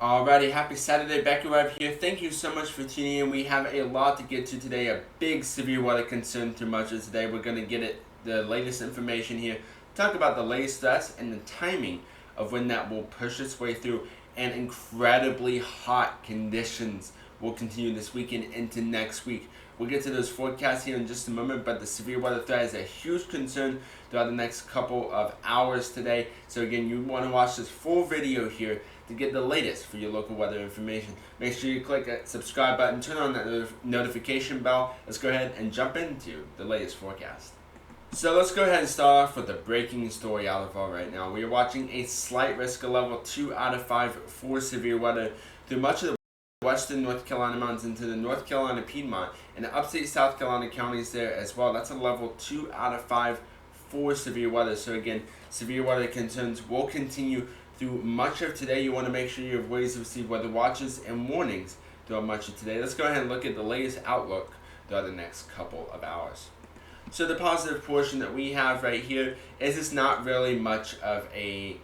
Alrighty, happy Saturday, Becky Webb here. Thank you so much for tuning in. We have a lot to get to today, a big severe weather concern through much of today. We're going to get the latest information here, talk about the latest threats and the timing of when that will push its way through, and incredibly hot conditions will continue this weekend into next week. We'll get to those forecasts here in just a moment, but the severe weather threat is a huge concern throughout the next couple of hours today. So again, you want to watch this full video here to get the latest for your local weather information. Make sure you click that subscribe button, turn on that notification bell. Let's go ahead and jump into the latest forecast. So let's go ahead and start off with the breaking story out of all right now. We are watching a slight risk of level 2 out of 5 for severe weather through much of the western North Carolina mountains into the North Carolina Piedmont and the upstate South Carolina counties there as well. That's a level 2 out of 5 for severe weather. So again, severe weather concerns will continue through much of today. You want to make sure you have ways to receive weather watches and warnings throughout much of today. Let's go ahead and look at the latest outlook throughout the next couple of hours. So the positive portion that we have right here is it's not really much of a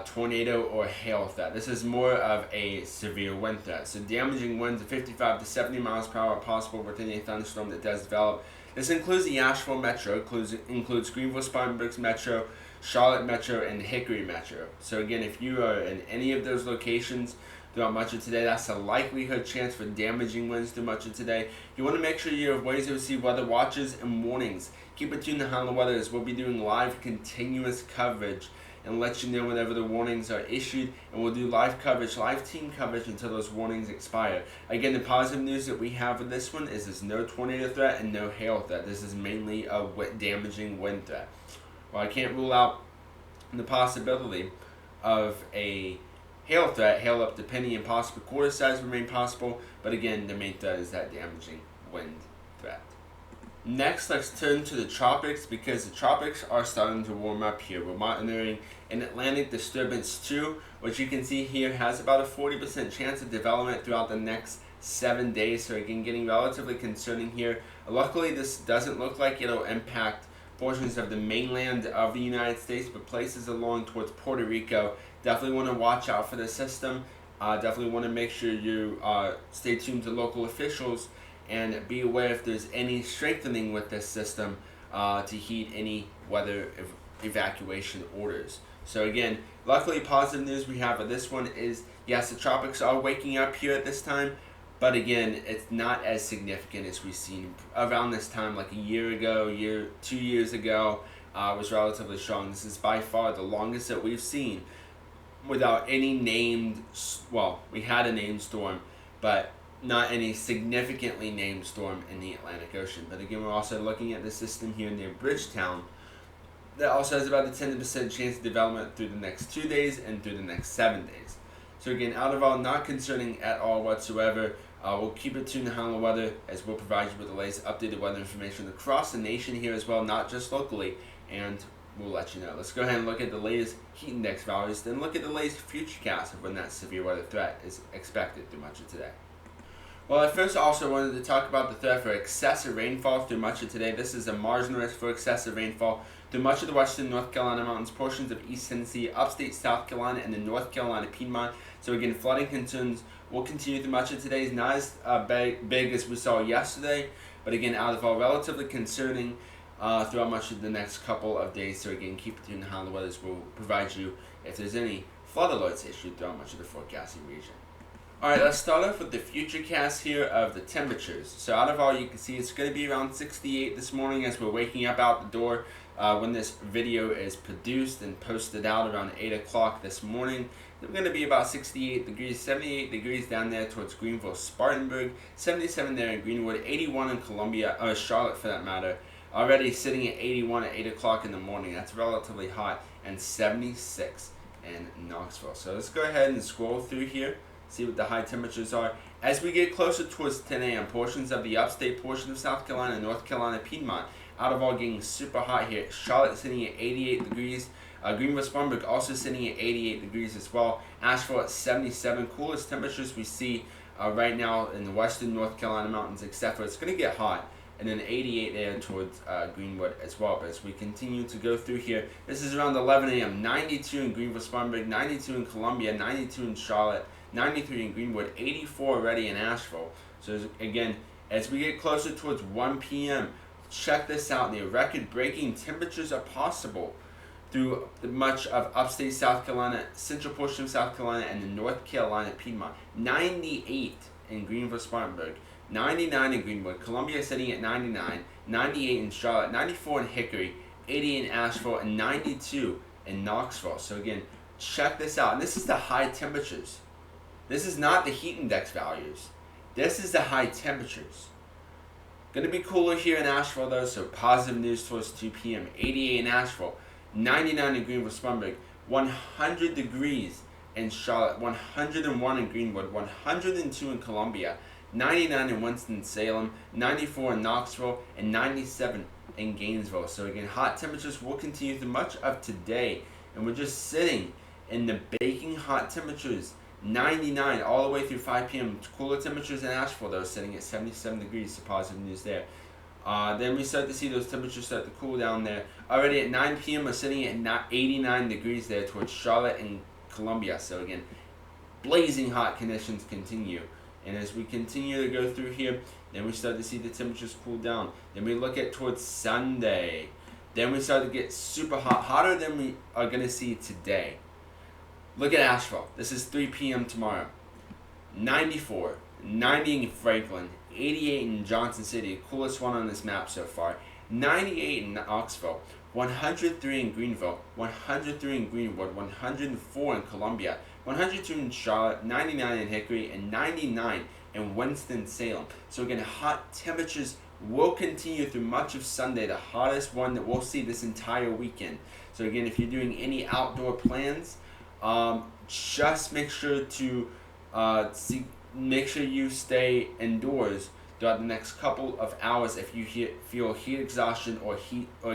tornado or hail threat. This is more of a severe wind threat. So damaging winds of 55 to 70 miles per hour are possible with any thunderstorm that does develop. This includes the Asheville Metro, includes Greenville-Spartanburg's Metro, Charlotte Metro, and Hickory Metro. So again, if you are in any of those locations throughout much of today, that's a likelihood chance for damaging winds through much of today. You want to make sure you have ways to receive weather watches and warnings. Keep it tuned to Honda Weather as we'll be doing live continuous coverage and let you know whenever the warnings are issued, and we'll do live coverage, live team coverage until those warnings expire. Again, the positive news that we have with this one is there's no tornado threat and no hail threat. This is mainly a damaging wind threat. Well, I can't rule out the possibility of a hail threat. Hail up to penny and possible quarter size remain possible, but again, the main threat is that damaging wind threat. Next, let's turn to the tropics because the tropics are starting to warm up here. We're monitoring an Atlantic disturbance 2, which you can see here has about a 40% chance of development throughout the next 7 days. So again, getting relatively concerning here. Luckily, this doesn't look like it'll impact portions of the mainland of the United States, but places along towards Puerto Rico, definitely want to watch out for the system. Definitely want to make sure you stay tuned to local officials and be aware if there's any strengthening with this system to heed any weather evacuation orders. So again, luckily positive news we have with this one is, yes, the tropics are waking up here at this time, but again, it's not as significant as we've seen around this time, like a year ago, 2 years ago, was relatively strong. This is by far the longest that we've seen without any named, well, we had a named storm, but not any significantly named storm in the Atlantic Ocean. But again, we're also looking at the system here near Bridgetown that also has about a 10% chance of development through the next 2 days and through the next 7 days. So again, out of all, not concerning at all whatsoever. We'll keep it tuned to Honda Weather as we'll provide you with the latest updated weather information across the nation here as well, not just locally, and we'll let you know. Let's go ahead and look at the latest heat index values, then look at the latest futurecast of when that severe weather threat is expected through much of today. Well, I first also wanted to talk about the threat for excessive rainfall through much of today. This is a marginal risk for excessive rainfall through much of the western North Carolina mountains, portions of East Tennessee, upstate South Carolina, and the North Carolina Piedmont. So again, flooding concerns will continue through much of today. It's not as big as we saw yesterday, but again, out of all, relatively concerning throughout much of the next couple of days. So again, keep it tuned to Honda Weather. We'll provide you if there's any flood alerts issued throughout much of the forecasting region. Alright, let's start off with the futurecast here of the temperatures. So out of all, you can see it's going to be around 68 this morning as we're waking up out the door when this video is produced and posted out around 8 o'clock this morning. We're going to be about 68 degrees, 78 degrees down there towards Greenville, Spartanburg, 77 there in Greenwood, 81 in Columbia, or Charlotte for that matter. Already sitting at 81 at 8 o'clock in the morning. That's relatively hot, and 76 in Knoxville. So let's go ahead and scroll through here, see what the high temperatures are. As we get closer towards 10 a.m., portions of the upstate portion of South Carolina, North Carolina, Piedmont, out of all getting super hot here. Charlotte sitting at 88 degrees. Greenville, Spartanburg also sitting at 88 degrees as well. Asheville at 77. Coolest temperatures we see right now in the western North Carolina mountains, except for it's going to get hot and then 88 there towards Greenwood as well. But as we continue to go through here, this is around 11 a.m. 92 in Greenville, Spartanburg, 92 in Columbia, 92 in Charlotte, 93 in Greenwood, 84 already in Asheville. So again, as we get closer towards 1 p.m., check this out. The record-breaking temperatures are possible through much of upstate South Carolina, central portion of South Carolina, and the North Carolina Piedmont. 98 in Greenville, Spartanburg, 99 in Greenwood, Columbia sitting at 99, 98 in Charlotte, 94 in Hickory, 80 in Asheville, and 92 in Knoxville. So again, check this out. And this is the high temperatures. This is not the heat index values. This is the high temperatures. Going to be cooler here in Asheville though, so positive news towards 2 p.m. 88 in Asheville, 99 in Greenville, Spartanburg, 100 degrees in Charlotte, 101 in Greenwood, 102 in Columbia, 99 in Winston-Salem, 94 in Knoxville, and 97 in Gainesville. So again, hot temperatures will continue through much of today, and we're just sitting in the baking hot temperatures. 99 all the way through 5 p.m. Cooler temperatures in Asheville, though, sitting at 77 degrees, so positive news there. Then we start to see those temperatures start to cool down there. Already at 9 p.m. we're sitting at 89 degrees there towards Charlotte and Columbia. So again, blazing hot conditions continue. And as we continue to go through here, then we start to see the temperatures cool down. Then we look at towards Sunday. Then we start to get super hot, hotter than we are going to see today. Look at Asheville. This is 3 p.m. tomorrow. 94, 90 in Franklin, 88 in Johnson City, coolest one on this map so far. 98 in Knoxville, 103 in Greenville, 103 in Greenwood, 104 in Columbia, 102 in Charlotte, 99 in Hickory, and 99 in Winston-Salem. So again, hot temperatures will continue through much of Sunday, the hottest one that we'll see this entire weekend. So again, if you're doing any outdoor plans, just make sure to make sure you stay indoors throughout the next couple of hours. If you feel heat exhaustion or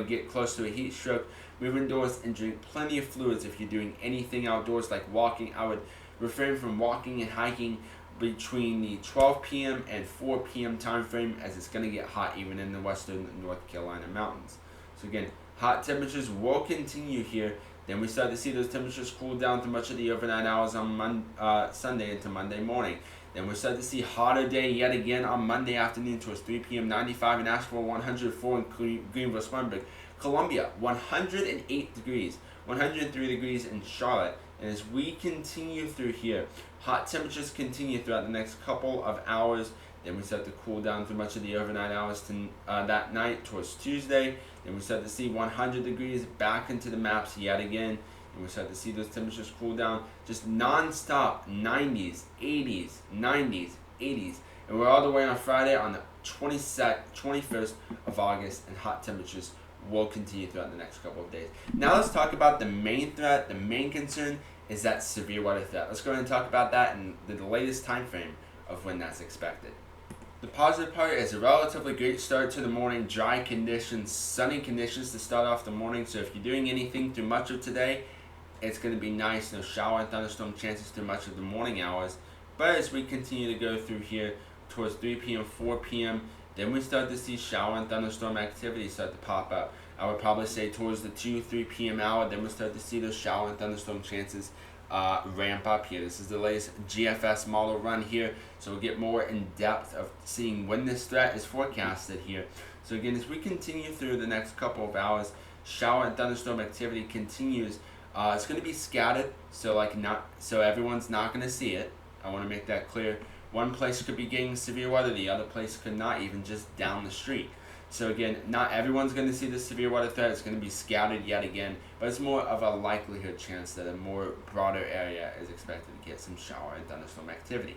get close to a heat stroke, move indoors and drink plenty of fluids. If you're doing anything outdoors like walking, I would refrain from walking and hiking between the 12 p.m. and 4 p.m. time frame, as it's going to get hot even in the western North Carolina mountains. So again, hot temperatures will continue here. Then we start to see those temperatures cool down through much of the overnight hours on Sunday into Monday morning. Then we start to see hotter day yet again on Monday afternoon towards 3 p.m. 95 in Asheville, 104 in Greenville, Spartanburg, Columbia, 108 degrees, 103 degrees in Charlotte. And as we continue through here, hot temperatures continue throughout the next couple of hours. Then we start to cool down through much of the overnight hours to that night towards Tuesday. Then we start to see 100 degrees back into the maps yet again. And we start to see those temperatures cool down. Just non-stop 90s, 80s, 90s, 80s. And we're all the way on Friday on the 21st of August, and hot temperatures will continue throughout the next couple of days. Now let's talk about the main threat. The main concern is that severe weather threat. Let's go ahead and talk about that and the latest time frame of when that's expected. The positive part is a relatively great start to the morning. Dry conditions, sunny conditions to start off the morning. So if you're doing anything through much of today, it's going to be nice. No shower and thunderstorm chances through much of the morning hours. But as we continue to go through here towards 3 p.m., 4 p.m., then we start to see shower and thunderstorm activity start to pop up. I would probably say towards the 2, 3 p.m. hour, then we start to see those shower and thunderstorm chances ramp up here. This is the latest GFS model run here, so we'll get more in depth of seeing when this threat is forecasted here. So again, as we continue through the next couple of hours, shower and thunderstorm activity continues. It's going to be scattered, so everyone's not going to see it. I want to make that clear. One place could be getting severe weather, the other place could not, even just down the street. So again, not everyone's going to see the severe weather threat. It's going to be scattered yet again, but it's more of a likelihood chance that a more broader area is expected to get some shower and thunderstorm activity.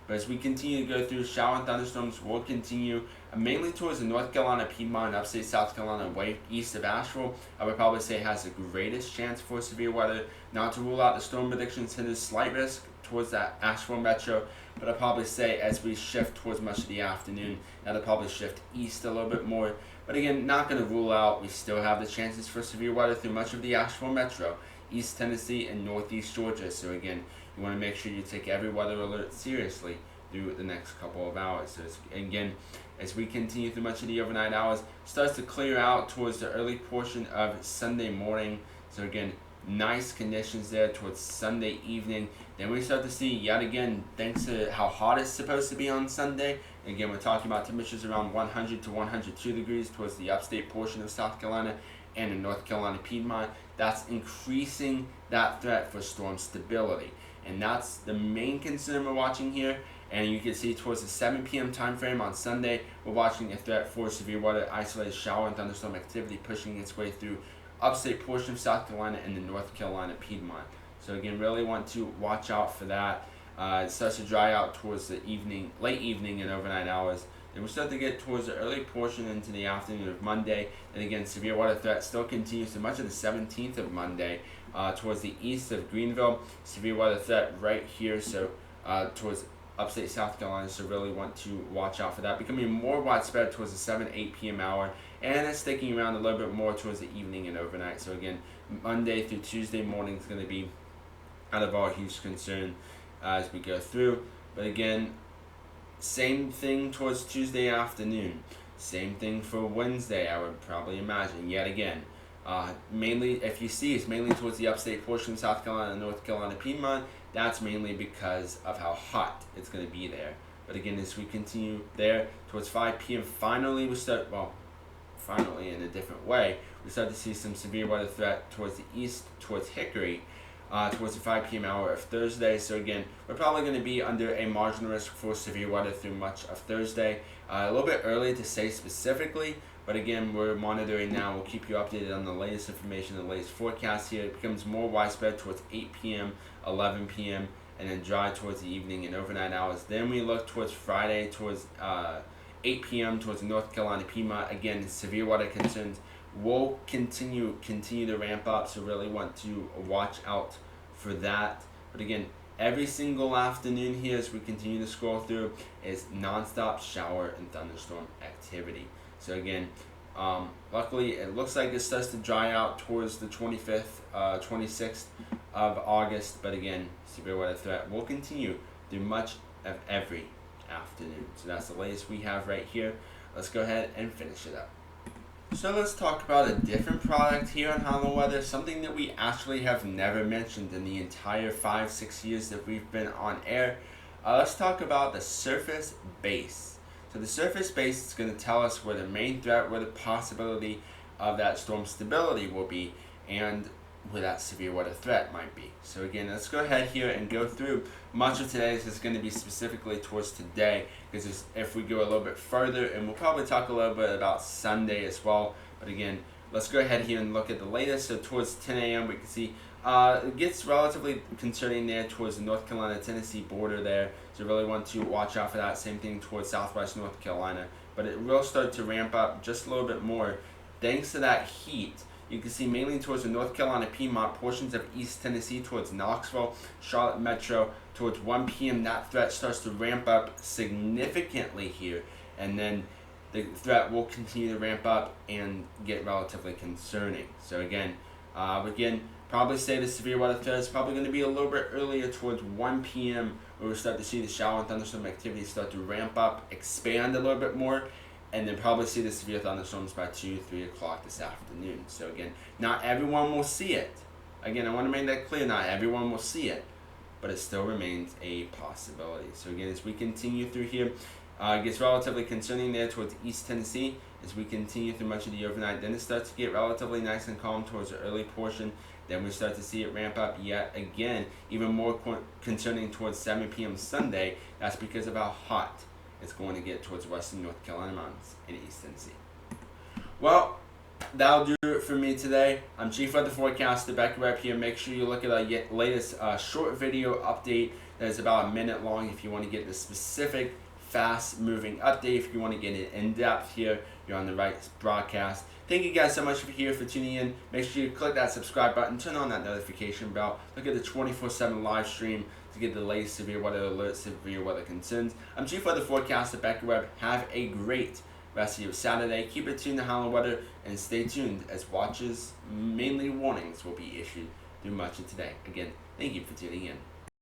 But as we continue to go through, shower and thunderstorms will continue mainly towards the North Carolina, Piedmont, and upstate South Carolina, way east of Asheville. I would probably say has the greatest chance for severe weather. Not to rule out the storm predictions, there's slight risk towards that Asheville metro, but I'd probably say as we shift towards much of the afternoon, that'll probably shift east a little bit more. But again, not going to rule out, we still have the chances for severe weather through much of the Asheville metro, East Tennessee, and Northeast Georgia. So again, you want to make sure you take every weather alert seriously through the next couple of hours. So again, as we continue through much of the overnight hours. Starts to clear out towards the early portion of Sunday morning. So again, nice conditions there towards Sunday evening. Then we start to see yet again, thanks to how hot it's supposed to be on Sunday. Again, we're talking about temperatures around 100 to 102 degrees towards the upstate portion of South Carolina and in North Carolina Piedmont. That's increasing that threat for storm stability. And that's the main concern we're watching here. And you can see towards the 7 p.m. time frame on Sunday, we're watching a threat for severe weather, isolated shower and thunderstorm activity pushing its way through upstate portion of South Carolina and the North Carolina Piedmont. So again, really want to watch out for that. It starts to dry out towards the evening, late evening and overnight hours. Then we start to get towards the early portion into the afternoon of Monday. And again, severe weather threat still continues through much of the 17th of Monday towards the east of Greenville. Severe weather threat right here, so towards upstate South Carolina, so really want to watch out for that. Becoming more widespread towards the 7, 8 p.m. hour, and it's sticking around a little bit more towards the evening and overnight. So again, Monday through Tuesday morning is going to be out of our huge concern as we go through. But again, same thing towards Tuesday afternoon. Same thing for Wednesday, I would probably imagine, yet again. Mainly, if you see, it's mainly towards the upstate portion of South Carolina and North Carolina Piedmont. That's mainly because of how hot it's going to be there. But again, as we continue there towards 5 p.m., finally in a different way, we start to see some severe weather threat towards the east, towards Hickory, towards the 5 p.m. hour of Thursday. So again, we're probably going to be under a marginal risk for severe weather through much of Thursday. A little bit early to say specifically, but again, we're monitoring now. We'll keep you updated on the latest information, the latest forecast here. It becomes more widespread towards 8 p.m., 11 p.m., and then dry towards the evening and overnight hours. Then we look towards Friday, towards 8 p.m. towards the North Carolina Piedmont. Again, severe weather concerns will continue to ramp up, so really want to watch out for that. But again, every single afternoon here as we continue to scroll through is nonstop shower and thunderstorm activity. So again, luckily it looks like it starts to dry out towards the 25th, 26th of August. But again, severe weather threat will continue through much of every afternoon. So that's the latest we have right here. Let's go ahead and finish it up. So let's talk about a different product here on Hollow Weather, something that we actually have never mentioned in the entire 5-6 years that we've been on air. Let's talk about the surface base. So the surface base is going to tell us where the main threat, where the possibility of that storm stability will be, and where that severe weather threat might be. So again, let's go ahead here and go through. Much of today's is going to be specifically towards today, because if we go a little bit further, and we'll probably talk a little bit about Sunday as well. But again, let's go ahead here and look at the latest. So towards 10 a.m. we can see it gets relatively concerning there towards the North Carolina-Tennessee border there. So really want to watch out for that. Same thing towards southwest North Carolina. But it will start to ramp up just a little bit more thanks to that heat. You can see mainly towards the North Carolina Piedmont, portions of East Tennessee towards Knoxville, Charlotte Metro. Towards 1 p.m. that threat starts to ramp up significantly here, and then the threat will continue to ramp up and get relatively concerning. So again, probably say the severe weather threat is probably going to be a little bit earlier towards 1 p.m. where we start to see the shower and thunderstorm activity start to ramp up, expand a little bit more, and then probably see the severe thunderstorms by 2, 3 o'clock this afternoon. So again, not everyone will see it. Again, I want to make that clear, not everyone will see it, but it still remains a possibility. So again, as we continue through here, it gets relatively concerning there towards East Tennessee. As we continue through much of the overnight, then it starts to get relatively nice and calm towards the early portion. Then we start to see it ramp up yet again, even more concerning towards 7 p.m. Sunday. That's because of how hot it's going to get towards western North Carolina mountains in East Tennessee. Well, that'll do it for me today. I'm Chief Weather Forecaster Becky Webb here. Make sure you look at our latest short video update that is about a minute long if you want to get the specific fast-moving update. If you want to get it in-depth here, you're on the right broadcast. Thank you guys so much for tuning in. Make sure you click that subscribe button, turn on that notification bell. Look at the 24/7 live stream to get the latest severe weather alerts, severe weather concerns. I'm Chief Weather Forecaster Becky Webb. Have a great rest of your Saturday. Keep it tuned to Hollow Weather and stay tuned as watches, mainly warnings, will be issued through much of today. Again, thank you for tuning in.